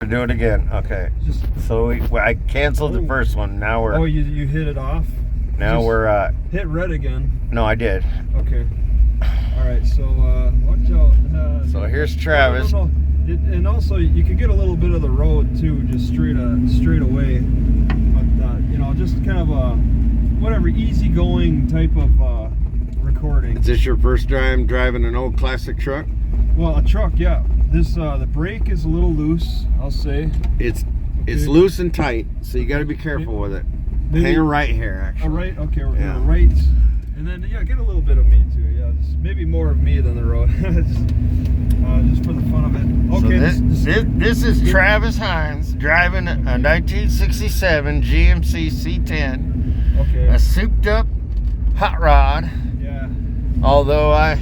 Do it again. Okay. So I canceled the first one. Now we're. Oh, you hit it off. Now we're. Hit red again. No, I did. Okay. All right. So watch out. So here's Travis. No. And also you can get a little bit of the road too, just straight away. But you know, just kind of a whatever easygoing type of recording. Is this your first time driving an old classic truck? Well, a truck, yeah. This the brake is a little loose, I'll say. It's loose and tight, so you got to be careful with it. Hang a right here, actually. A right, okay, we're gonna right, and then yeah, get a little bit of me too. Yeah, just maybe more of me than the road, just for the fun of it. Okay, so this is Travis Hines driving a 1967 GMC C10. Okay. A souped up hot rod. Yeah. Although I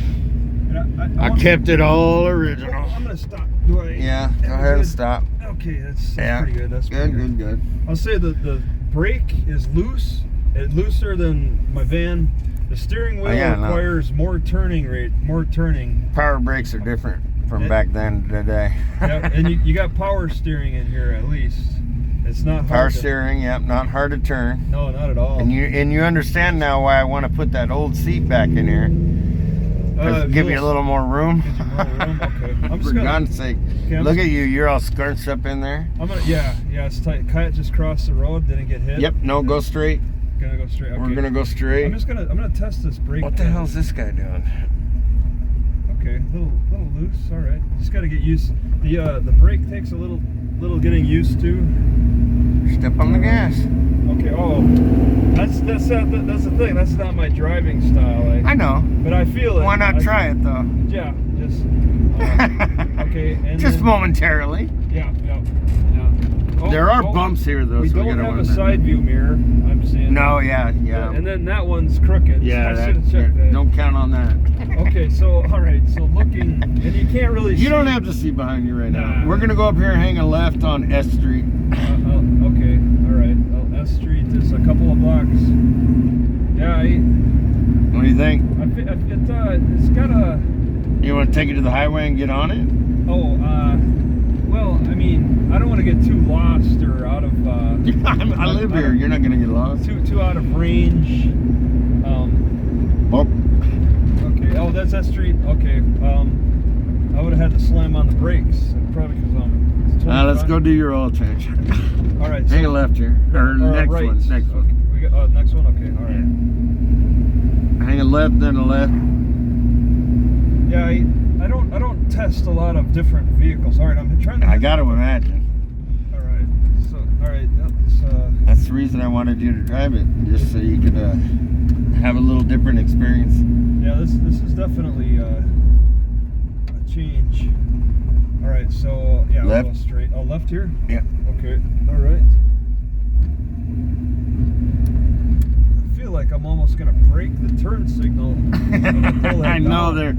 kept it all original. I'm gonna stop. Yeah, go ahead and stop. Okay, that's pretty good. That's good. I'll say the brake is loose. It's looser than my van. The steering wheel requires more turning rate, more turning. Power brakes are different from back then to today. Yeah, and you got power steering in here at least. It's not hard power steering. Yep, not hard to turn. No, not at all. And you understand now why I want to put that old seat back in here. Give you a little more room. Okay. For God's sake, look at you. You're all scrunched up in there. Yeah, it's tight. Kite just crossed the road, didn't get hit. Yep. No, go straight. Gonna go straight. Okay. We're gonna go straight. I'm gonna test this brake. What the hell's this guy doing? Okay, little loose. All right. Just gotta get used. The brake takes a little getting used to. Step on the gas. Okay. Oh, that's the thing. That's not my driving style. I know. But I feel it. Why not try it though? Yeah. Just. Okay. And just momentarily. Yeah. Oh, there are bumps here though. We so don't have a side view mirror. I'm seeing. No. Yeah. And then that one's crooked. Yeah. I should have checked that. Don't count on that. Okay. So all right. So looking, and you can't really. You don't have to see behind you right now. We're gonna go up here and hang a left on S Street. Okay. All right. Well, S Street is a couple of blocks. Yeah. What do you think? It's got a. You want to take it to the highway and get on it? Well, I mean, I don't want to get too lost or out of. I live here. You're not going to get lost. Too out of range. Okay. Oh, that's that street. Okay. I would have had to slam on the brakes, probably because let's go do your oil change. All right. Hang a left here, or next right. one. Next one. We got next one. Okay. All right. Hang a left, then a left. Yeah, I don't test a lot of different vehicles. All right, I'm trying to. I got to imagine. All right, so that's the reason I wanted you to drive it, just so you could have a little different experience. Yeah, this is definitely a change. All right, so yeah, left. We'll go straight. Oh, left here. Yeah. Okay. All right. I feel like I'm almost gonna break the turn signal. I know they're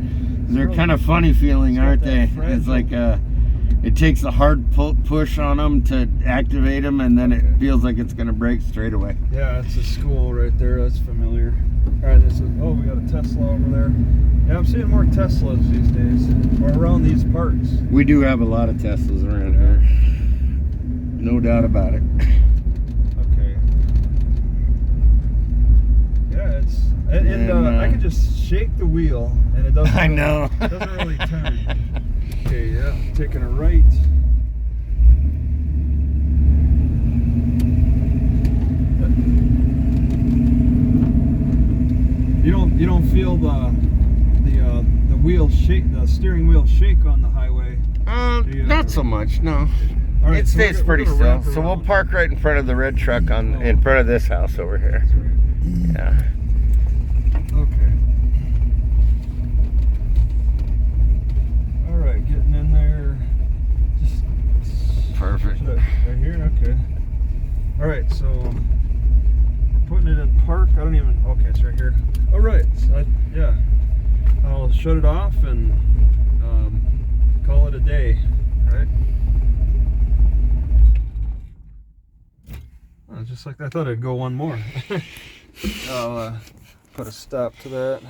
kind of funny feeling, aren't they? It's like it takes a hard push on them to activate them, and then it feels like it's going to break straight away. Yeah, it's a school right there. That's familiar. All right, we got a Tesla over there. Yeah, I'm seeing more Teslas these days, or around these parts. We do have a lot of Teslas around here. No doubt about it. Okay. Yeah, and I can just shake the wheel, and it doesn't. I know. It doesn't really turn. Okay, yeah, taking a right. You don't feel the wheel shake, the steering wheel shake on the highway. Not so much, no. All right, it stays pretty still. So we'll park right in front of the red truck in front of this house over here. Yeah. Okay. All right, getting in there. Just perfect. Right here. Okay. All right, so putting it in park. I don't even. Okay, it's right here. All right. So yeah. I'll shut it off and call it a day. Right. Oh, just like I thought, I'd go one more. I'll put a stop to that.